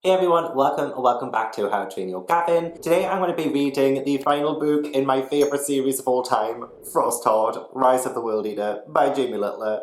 Hey everyone, welcome back to How to Train Your Gavin. Today I'm going to be reading the final book in my favourite series of all time, Frostheart, Rise of the World Eater by Jamie Littler.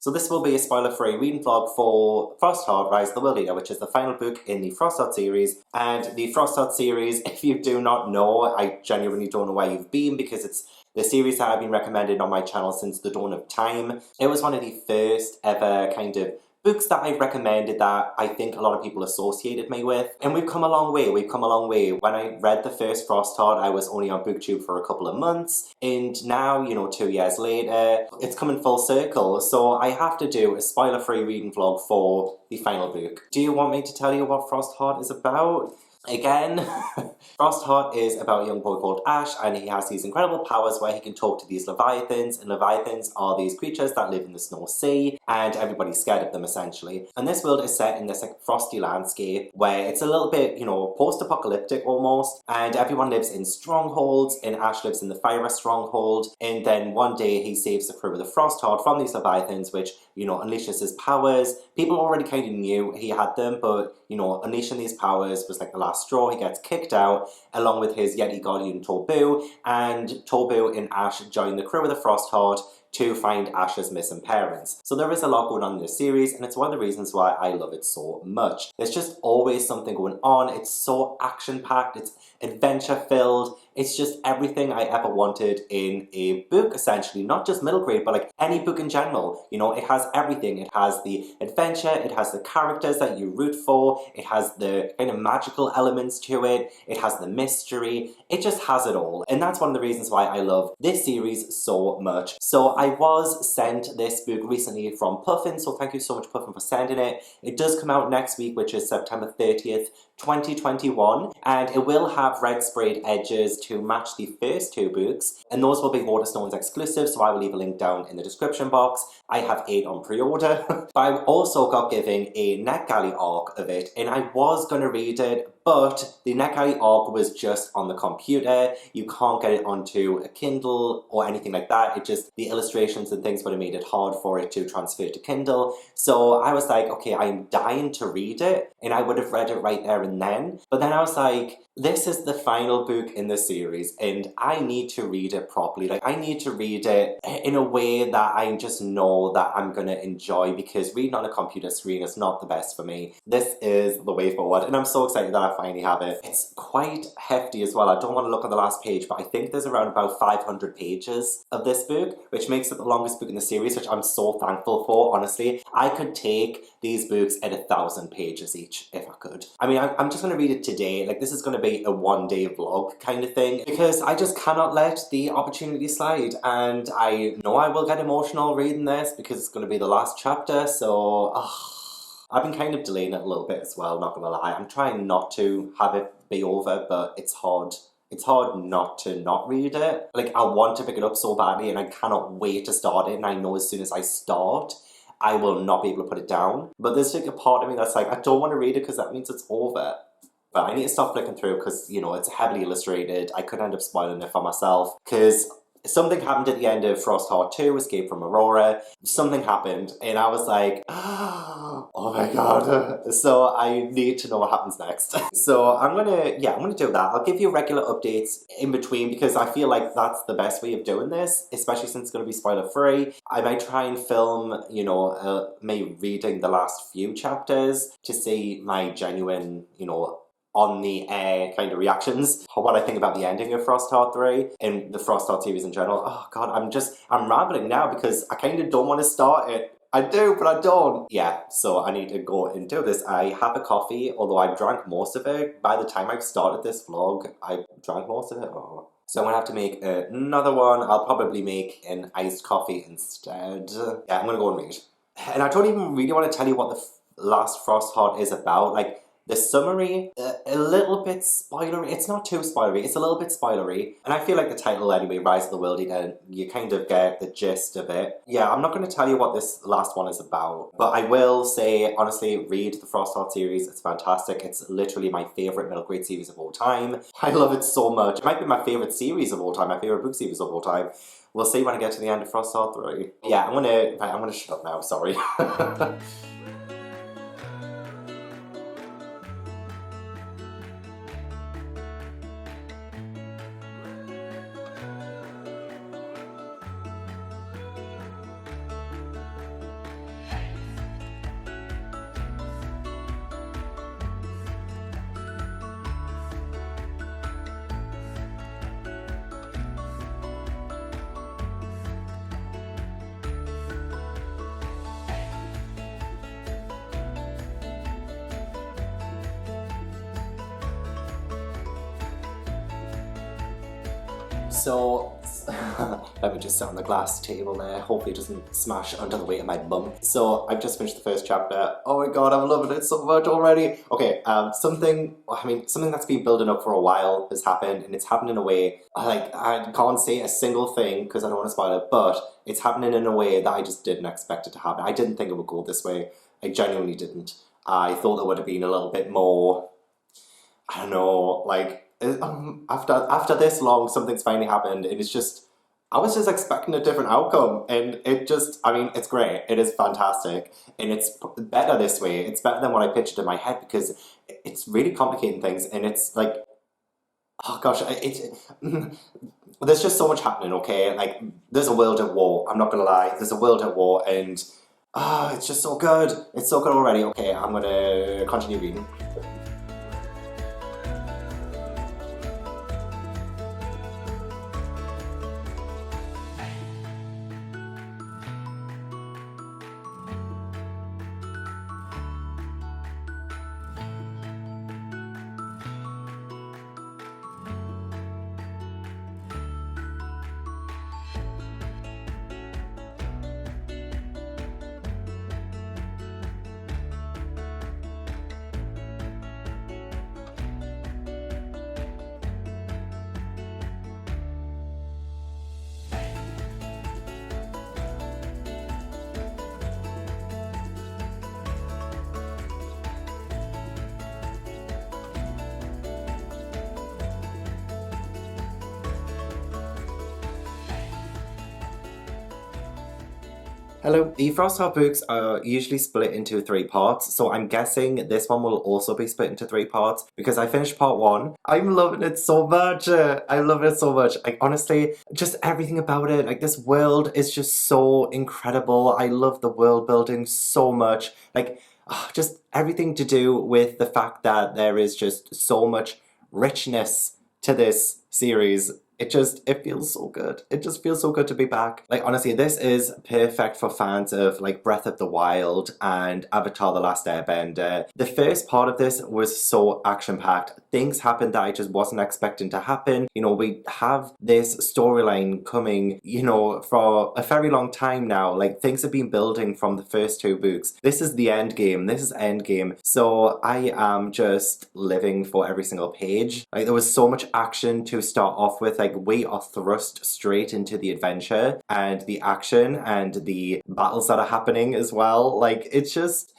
So this will be a spoiler-free reading vlog for Frostheart, Rise of the World Eater, which is the final book in the Frostheart series. And the Frostheart series, if you do not know, I genuinely don't know where you've been, because it's the series that I've been recommended on my channel since the dawn of time. It was one of the first ever kind of books that I've recommended that I think a lot of people associated me with. And we've come a long way, When I read the first Frostheart, I was only on BookTube for a couple of months. And now, 2 years later, it's coming full circle. So I have to do a spoiler-free reading vlog for the final book. Do you want me to tell you what Frostheart is about? Again, Frostheart is about a young boy called Ash, and he has these incredible powers where he can talk to these Leviathans, and Leviathans are these creatures that live in the Snow Sea, and everybody's scared of them essentially. And this world is set in this frosty landscape where it's a little bit, post-apocalyptic almost, and everyone lives in strongholds, and Ash lives in the Fire Stronghold, and then one day he saves the crew of the Frostheart from these Leviathans, which, unleashes his powers. People already kind of knew he had them, but, unleashing these powers was like the last straw. He gets kicked out along with his Yeti guardian Torbu, and Torbu and Ash join the crew of the Frostheart to find Ash's missing parents. So there is a lot going on in this series, and it's one of the reasons why I love it so much. There's just always something going on. It's so action-packed, it's adventure-filled, it's just everything I ever wanted in a book, essentially. Not just middle grade, but like any book in general. It has everything. It has the adventure, it has the characters that you root for, it has the kind of magical elements to it, it has the mystery, it just has it all. And that's one of the reasons why I love this series so much. So I was sent this book recently from Puffin, so thank you so much, Puffin, for sending it. It does come out next week, which is September 30th, 2021, and it will have red sprayed edges to match the first two books, and those will be Waterstones exclusive, so I will leave a link down in the description box. I have 8 on pre-order, but I also got given a NetGalley arc of it, and I was going to read it, but the NetGalley arc was just on the computer. You can't get it onto a Kindle or anything like that. It just, the illustrations and things would have made it hard for it to transfer to Kindle. So I was like, okay, I'm dying to read it, and I would have read it right there and then. But then I was like, this is the final book in the series, and I need to read it properly. Like, I need to read it in a way that I just know that I'm gonna enjoy, because reading on a computer screen is not the best for me. This is the way forward, and I'm so excited that I finally have it. It's quite hefty as well. I don't want to look at the last page, but I think there's around about 500 pages of this book, which makes it the longest book in the series, which I'm so thankful for, honestly. I could take these books at 1,000 pages each, if I could. I mean, I'm just going to read it today. Like, this is going to be a one-day vlog kind of thing, because I just cannot let the opportunity slide, and I know I will get emotional reading this, because it's going to be the last chapter, so I've been kind of delaying it a little bit as well, not gonna lie. I'm trying not to have it be over, but it's hard. It's hard not to not read it. Like, I want to pick it up so badly, and I cannot wait to start it, and I know as soon as I start, I will not be able to put it down. But there's like a part of me that's like, I don't want to read it because that means it's over. But I need to stop flicking through because, it's heavily illustrated. I could end up spoiling it for myself, because something happened at the end of Frostheart 2, Escape from Aurora. Something happened, and I was like, oh my god. So I need to know what happens next. So I'm gonna do that. I'll give you regular updates in between, because I feel like that's the best way of doing this, especially since it's gonna be spoiler free. I might try and film, me reading the last few chapters to see my genuine, on the air kind of reactions, what I think about the ending of Frostheart 3 and the Frostheart series in general. Oh god, I'm rambling now because I kind of don't want to start it. I do, but I don't. Yeah, so I need to go and do this. I have a coffee, although I drank most of it. By the time I've started this vlog, I drank most of it. Oh. So I'm gonna have to make another one. I'll probably make an iced coffee instead. Yeah, I'm gonna go and read. And I don't even really want to tell you what the last Frostheart is about. Like, the summary, a little bit spoilery. It's not too spoilery, it's a little bit spoilery. And I feel like the title anyway, Rise of the World Eater, you kind of get the gist of it. Yeah, I'm not going to tell you what this last one is about, but I will say, honestly, read the Frostheart series. It's fantastic. It's literally my favourite middle grade series of all time. I love it so much. It might be my favourite series of all time, my favourite book series of all time. We'll see when I get to the end of Frostheart 3. Yeah, I'm gonna shut up now, sorry. So, let me just sit on the glass table there. Hopefully it doesn't smash under the weight of my bum. So, I've just finished the first chapter. Oh my god, I'm loving it so much already. Okay, something that's been building up for a while has happened, and it's happened in a way, like, I can't say a single thing because I don't want to spoil it, but it's happening in a way that I just didn't expect it to happen. I didn't think it would go this way. I genuinely didn't. I thought there would have been a little bit more, I don't know, like, after this long, something's finally happened, and it's just, I was just expecting a different outcome, and it just, I mean, it's great, it is fantastic, and it's better this way. It's better than what I pictured in my head, because it's really complicating things, and it's like, oh gosh, there's just so much happening, okay? Like, there's a world at war, I'm not gonna lie, there's a world at war, and it's just so good. It's so good already. Okay, I'm gonna continue reading. Hello. The Frostheart books are usually split into 3 parts, so I'm guessing this one will also be split into 3 parts because I finished part 1. I'm loving it so much. I love it so much. Like, honestly, just everything about it. Like, this world is just so incredible. I love the world building so much. Like, just everything to do with the fact that there is just so much richness to this series. It feels so good. It just feels so good to be back. Like, honestly, this is perfect for fans of, like, Breath of the Wild and Avatar: The Last Airbender. The first part of this was so action-packed. Things happened that I just wasn't expecting to happen. You know, we have this storyline coming, you know, for a very long time now. Like, things have been building from the first 2 books. This is the end game. This is end game. So I am just living for every single page. Like, there was so much action to start off with. Like, we are thrust straight into the adventure and the action and the battles that are happening as well. Like, it's just,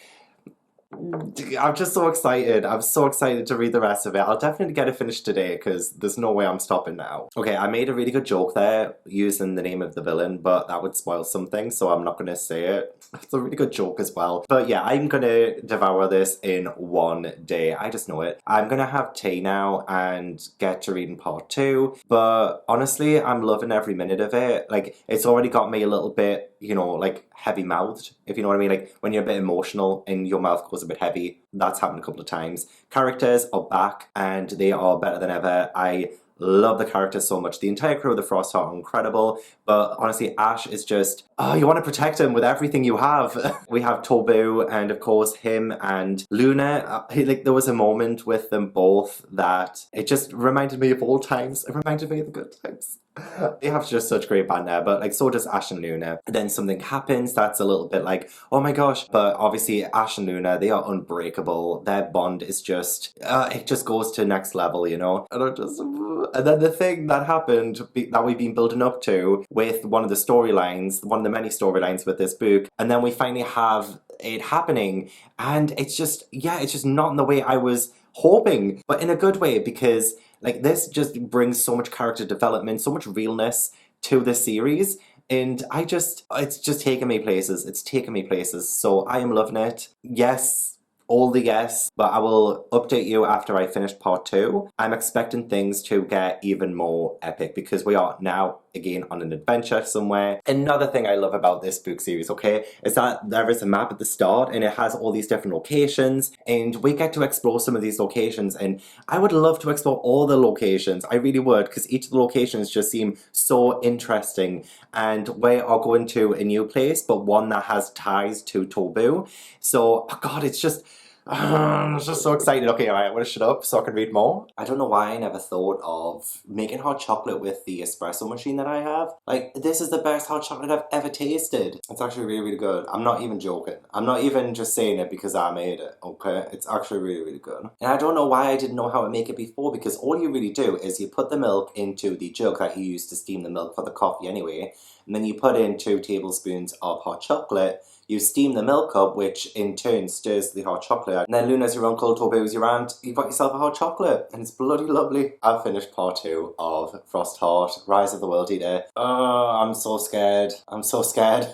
I'm just so excited. I'm so excited to read the rest of it. I'll definitely get it finished today because there's no way I'm stopping now. Okay, I made a really good joke there using the name of the villain, but that would spoil something, so I'm not going to say it. It's a really good joke as well. But yeah, I'm going to devour this in one day. I just know it. I'm going to have tea now and get to reading part 2. But honestly, I'm loving every minute of it. Like, it's already got me a little bit, you know, like, heavy-mouthed, if you know what I mean. Like, when you're a bit emotional and your mouth goes a bit heavy, that's happened a couple of times. Characters are back and they are better than ever. I love the characters so much. The entire crew of the Frostheart are incredible, but honestly, Ash is just, you want to protect him with everything you have. We have Tobu and of course him and Luna. Like, there was a moment with them both that it just reminded me of old times. It reminded me of the good times. They have just such great banter, but like, so does Ash and Luna. Then something happens that's a little bit like, oh my gosh, but obviously Ash and Luna, they are unbreakable. Their bond is just, it just goes to next level, you know? And then the thing that happened that we've been building up to with one of the storylines, one of the many storylines with this book, and then we finally have it happening, and it's just, yeah, it's just not in the way I was hoping, but in a good way, because like, this just brings so much character development, so much realness to the series, and it's just taking me places. It's taking me places, so I am loving it. Yes, all the yes, but I will update you after I finish part 2. I'm expecting things to get even more epic because we are now again on an adventure somewhere. Another thing I love about this book series, okay, is that there is a map at the start and it has all these different locations and we get to explore some of these locations, and I would love to explore all the locations. I really would, because each of the locations just seem so interesting, and we are going to a new place but one that has ties to Tobu. So, oh God, it's just, I'm just so excited. Okay, alright, I'm gonna shut up so I can read more. I don't know why I never thought of making hot chocolate with the espresso machine that I have. Like, this is the best hot chocolate I've ever tasted. It's actually really, really good. I'm not even joking. I'm not even just saying it because I made it, okay? It's actually really, really good. And I don't know why I didn't know how to make it before, because all you really do is you put the milk into the jug that you use to steam the milk for the coffee anyway, and then you put in 2 tablespoons of hot chocolate. You steam the milk up, which in turn stirs the hot chocolate. And then Luna's your uncle, Tobu's your aunt. You've got yourself a hot chocolate. And it's bloody lovely. I've finished part 2 of Frostheart, Rise of the World Eater. Oh, I'm so scared. I'm so scared.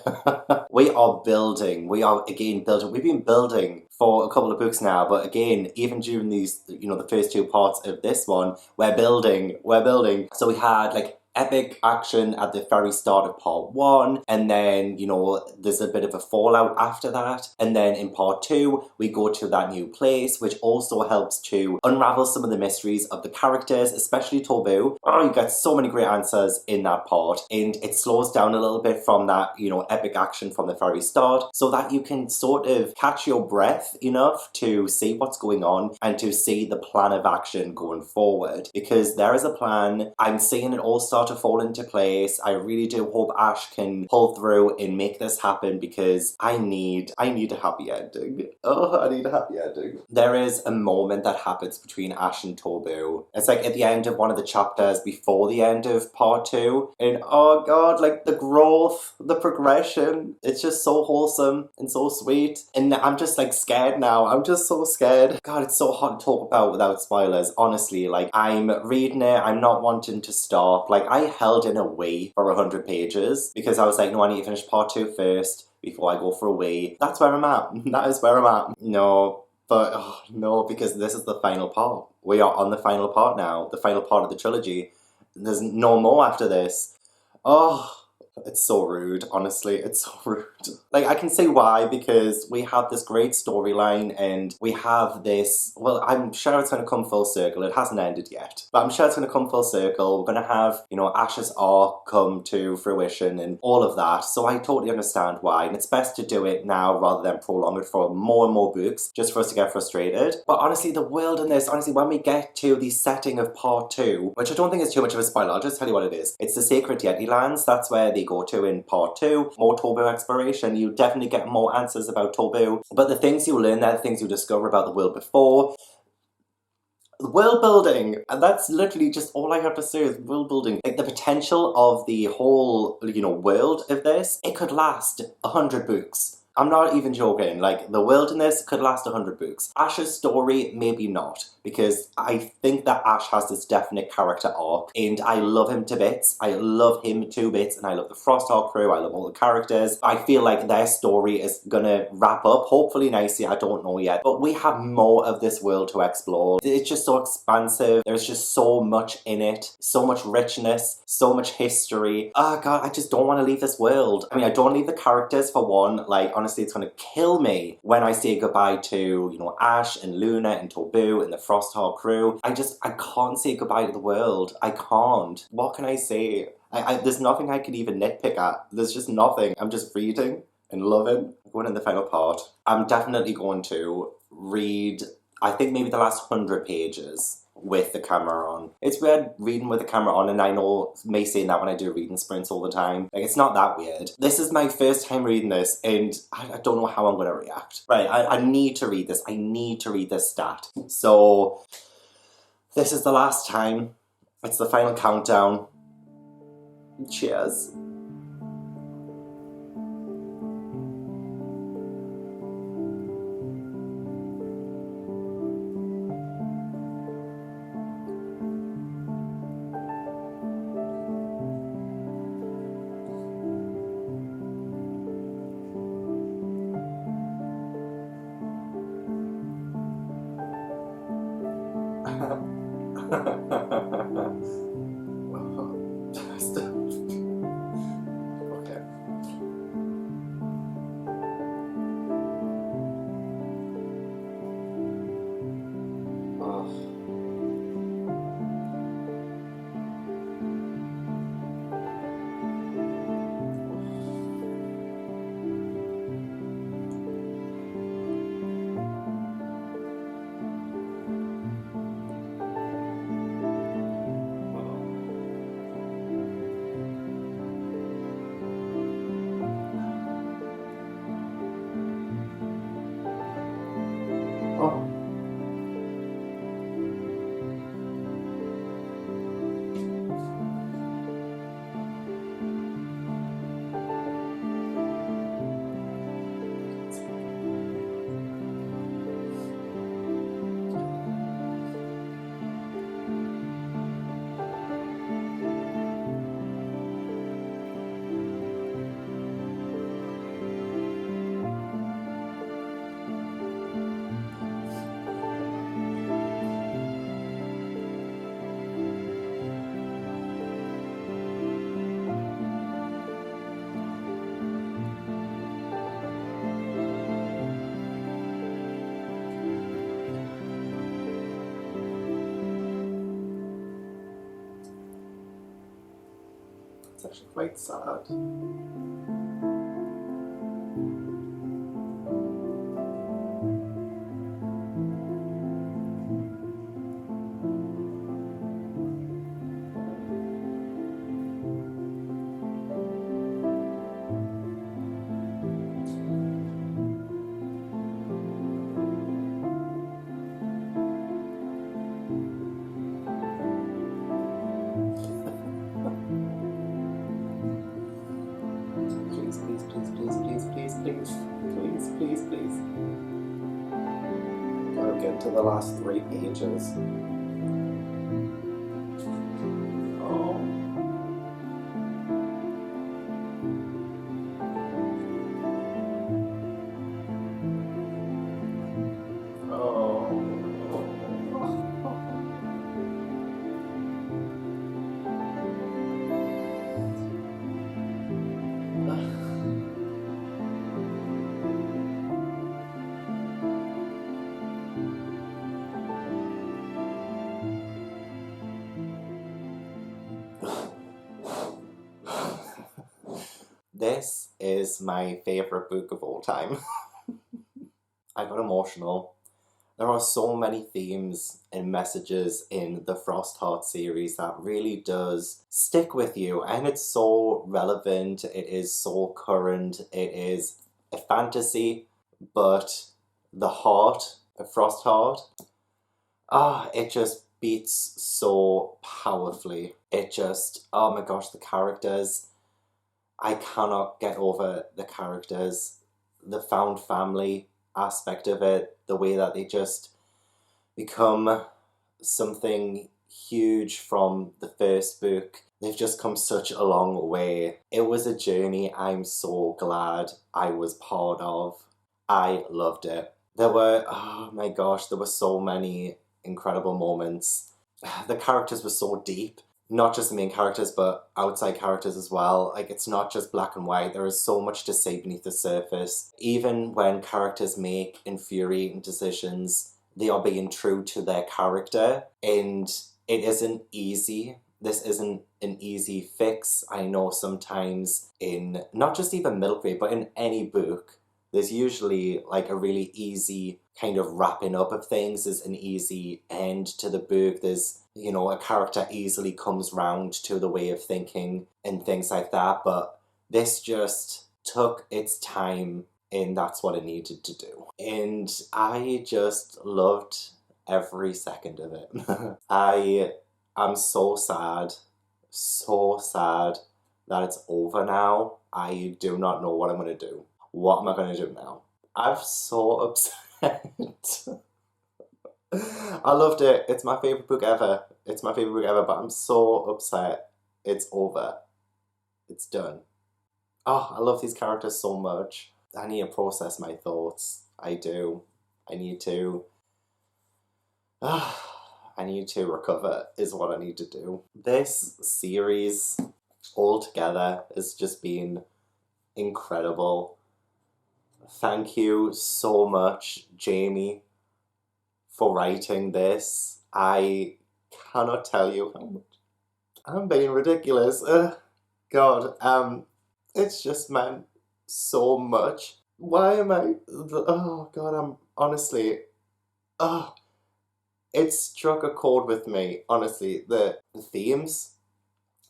We are building. We are, again, building. We've been building for a couple of books now, but again, even during these, you know, the first 2 parts of this one, we're building. We're building. So we had, like, epic action at the very start of part 1, and then, you know, there's a bit of a fallout after that, and then in part 2 we go to that new place, which also helps to unravel some of the mysteries of the characters, especially Tobu. Oh, you get so many great answers in that part, and it slows down a little bit from that, you know, epic action from the very start, so that you can sort of catch your breath enough to see what's going on and to see the plan of action going forward, because there is a plan. I'm seeing it all start to fall into place. I really do hope Ash can pull through and make this happen, because I need a happy ending. Oh, I need a happy ending. There is a moment that happens between Ash and Tobu. It's like at the end of one of the chapters before the end of part 2, and oh god, like the growth, the progression, it's just so wholesome and so sweet, and I'm just like scared now. I'm just so scared. God, it's so hard to talk about without spoilers, honestly. Like, I'm reading it, I'm not wanting to stop. Like, I held in a wee for 100 pages because I was like, no, I need to finish part 2 first before I go for a wee. That's where I'm at. That is where I'm at. No, but oh, no, because this is the final part. We are on the final part now, the final part of the trilogy. There's no more after this. Oh, it's so rude, honestly, it's so rude. Like, I can see why, because we have this great storyline and we have this, well, I'm sure it's going to come full circle. It hasn't ended yet, but I'm sure it's going to come full circle. We're going to have, you know, Ash's arc come to fruition and all of that, so I totally understand why, and it's best to do it now rather than prolong it for more and more books, just for us to get frustrated. But honestly, the world in this, honestly, when we get to the setting of part 2, which I don't think is too much of a spoiler, I'll just tell you what it is. It's the Sacred Yeti Lands. That's where they go to in part 2. More Tobu exploration. You definitely get more answers about Tobu, but the things you learn there, the things you discover about the world before, world building, and that's literally just all I have to say is world building. Like, the potential of the whole, you know, world of this, it could last 100 books. I'm not even joking. Like, the world in this could last 100 books. Ash's story, maybe not, because I think that Ash has this definite character arc, and I love him to bits. I love him to bits, and I love the Frostheart crew. I love all the characters. I feel like their story is gonna wrap up, hopefully nicely, I don't know yet, but we have more of this world to explore. It's just so expansive. There's just so much in it, so much richness, so much history. Oh god, I just don't want to leave this world. I mean, I don't leave the characters, for one. Like, honestly, it's gonna kill me when I say goodbye to, you know, Ash and Luna and Tobu and the Frostheart crew. I can't say goodbye to the world. I can't. What can I say? There's nothing I can even nitpick at. There's just nothing. I'm just reading and loving. Going in the final part, I'm definitely going to read, I think, maybe the last 100 pages with the camera on. It's weird reading with the camera on, and I know me saying that when I do reading sprints all the time. Like, it's not that weird. This is my first time reading this, and I don't know how I'm going to react. Right, I need to read this. I need to read this stat. So, this is the last time. It's the final countdown. Cheers. It's actually quite sad. Please. Gotta get to the last 3 pages. Oh. This is my favourite book of all time. I got emotional. There are so many themes and messages in the Frostheart series that really does stick with you, and it's so relevant, it is so current, it is a fantasy, but the heart of Frostheart, it just beats so powerfully. It just, oh my gosh, the characters. I cannot get over the characters, the found family aspect of it, the way that they just become something huge from the first book. They've just come such a long way. It was a journey I'm so glad I was part of. I loved it. There were, oh my gosh, there were so many incredible moments. The characters were so deep. Not just the main characters, but outside characters as well. Like, it's not just black and white. There is so much to say beneath the surface. Even when characters make infuriating decisions, they are being true to their character. And it isn't easy. This isn't an easy fix. I know sometimes in, not just even middle grade, but in any book, there's usually like a really easy kind of wrapping up of things. There's an easy end to the book. There's, you know, a character easily comes round to the way of thinking and things like that. But this just took its time, and that's what it needed to do. And I just loved every second of it. I am so sad that it's over now. I do not know what I'm going to do. What am I going to do now? I'm so upset. I loved it. It's my favourite book ever. But I'm so upset. It's over. It's done. Oh, I love these characters so much. I need to process my thoughts. I do. I need to recover is what I need to do. This series altogether has just been incredible. Thank you so much, Jamie, for writing this. I cannot tell you how much. I'm being ridiculous. God, it's just meant so much. Why am I... Oh, God, I'm honestly... it struck a chord with me, honestly. The themes,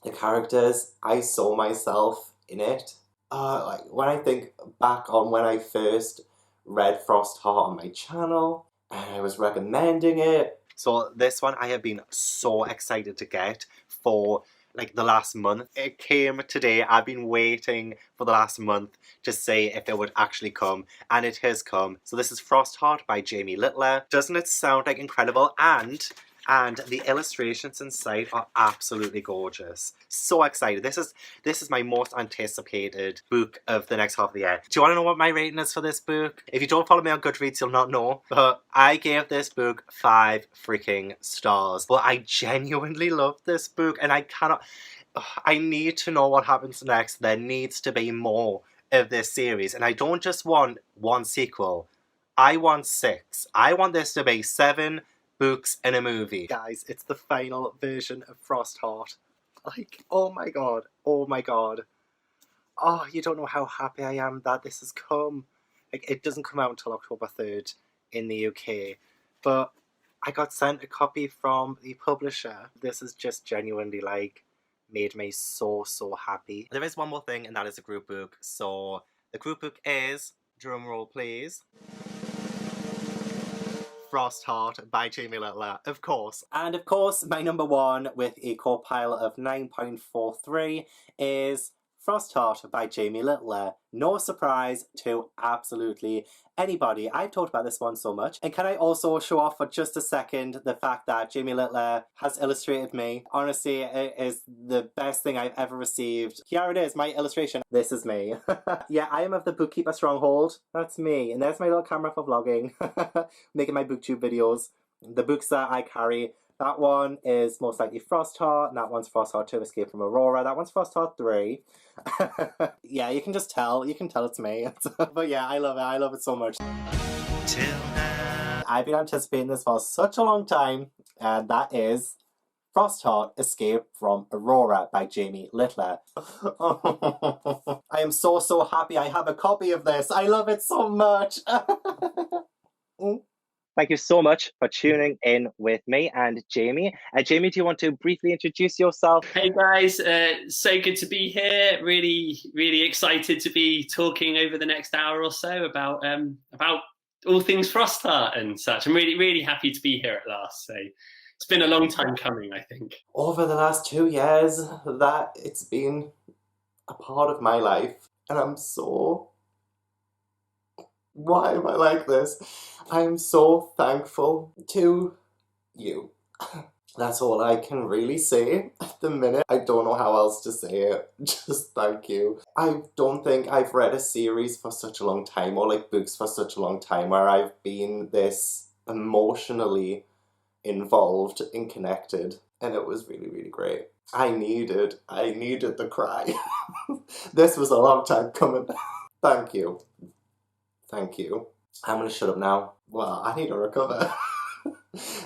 the characters, I saw myself in it. Like, when I think back on when I first read Frostheart on my channel, and I was recommending it. So this one I have been so excited to get for like the last month. It came today. I've been waiting for the last month to see if it would actually come, and it has come. So this is Frostheart by Jamie Littler. Doesn't it sound like incredible? And the illustrations inside are absolutely gorgeous. So excited. This is my most anticipated book of the next half of the year. Do you want to know what my rating is for this book? If you don't follow me on Goodreads, you'll not know. But I gave this book 5 freaking stars. But I genuinely love this book, and I need to know what happens next. There needs to be more of this series. And I don't just want one sequel. I want 6. I want this to be 7 books and a movie. Guys, it's the final version of Frostheart. Like, oh my god, oh my god. Oh, you don't know how happy I am that this has come. Like, it doesn't come out until October 3rd in the UK, but I got sent a copy from the publisher. This has just genuinely, like, made me so, so happy. There is one more thing, and that is a group book. So, the group book is, drumroll please, Frostheart by Jamie Littler, of course. And of course, my number one with a core pile of 9.43 is Frostheart by Jamie Littler. No surprise to absolutely anybody. I've talked about this one so much. And can I also show off for just a second the fact that Jamie Littler has illustrated me? Honestly, it is the best thing I've ever received. Here it is, my illustration. This is me. Yeah, I am of the Bookkeeper Stronghold. That's me. And there's my little camera for vlogging. Making my booktube videos. The books that I carry. That one is most likely Frostheart, and that one's Frostheart 2 Escape from Aurora. That one's Frostheart 3. Yeah, you can just tell. You can tell it's me. But yeah, I love it. I love it so much. Till now. I've been anticipating this for such a long time, and that is Frostheart Escape from Aurora by Jamie Littler. I am so, so happy I have a copy of this. I love it so much. Thank you so much for tuning in with me and Jamie. Jamie, do you want to briefly introduce yourself? Hey guys, so good to be here. Really, really excited to be talking over the next hour or so about all things Frostheart and such. I'm really, really happy to be here at last. So it's been a long time coming, I think. Over the last 2 years, that it's been a part of my life, and I'm so... Why am I like this? I'm so thankful to you. That's all I can really say at the minute. I don't know how else to say it. Just thank you. I don't think I've read a series for such a long time, or like books for such a long time, where I've been this emotionally involved and connected. And it was really, really great. I needed the cry. This was a long time coming. Thank you. Thank you. I'm gonna shut up now. Well, I need to recover.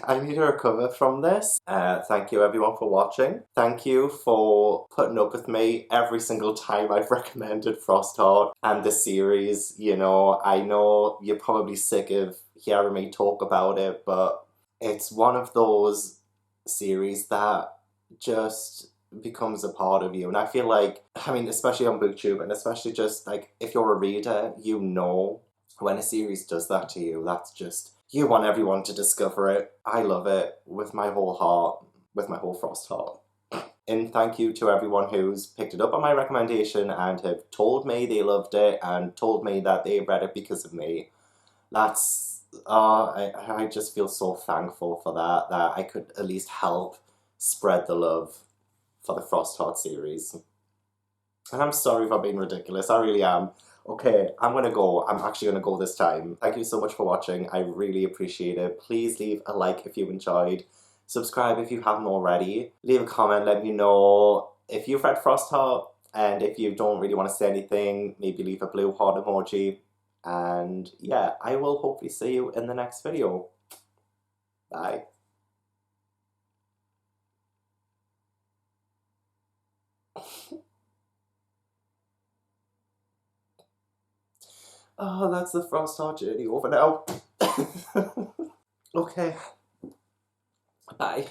I need to recover from this. Thank you everyone for watching. Thank you for putting up with me every single time I've recommended Frostheart and the series. You know, I know you're probably sick of hearing me talk about it, but it's one of those series that just becomes a part of you. And I feel like, I mean, especially on BookTube, and especially just like if you're a reader, you know when a series does that to you, that's just, you want everyone to discover it. I love it with my whole heart, with my whole Frostheart. And thank you to everyone who's picked it up on my recommendation and have told me they loved it and told me that they read it because of me. That's, I just feel so thankful for that, that I could at least help spread the love for the Frostheart series. And I'm sorry for being ridiculous, I really am. Okay, I'm gonna go. I'm actually gonna go this time. Thank you so much for watching. I really appreciate it. Please leave a like if you enjoyed. Subscribe if you haven't already. Leave a comment, let me know if you've read Frostheart, and if you don't really want to say anything, maybe leave a blue heart emoji. And yeah, I will hopefully see you in the next video. Bye. Oh, that's the Frostheart journey over now. Okay. Bye.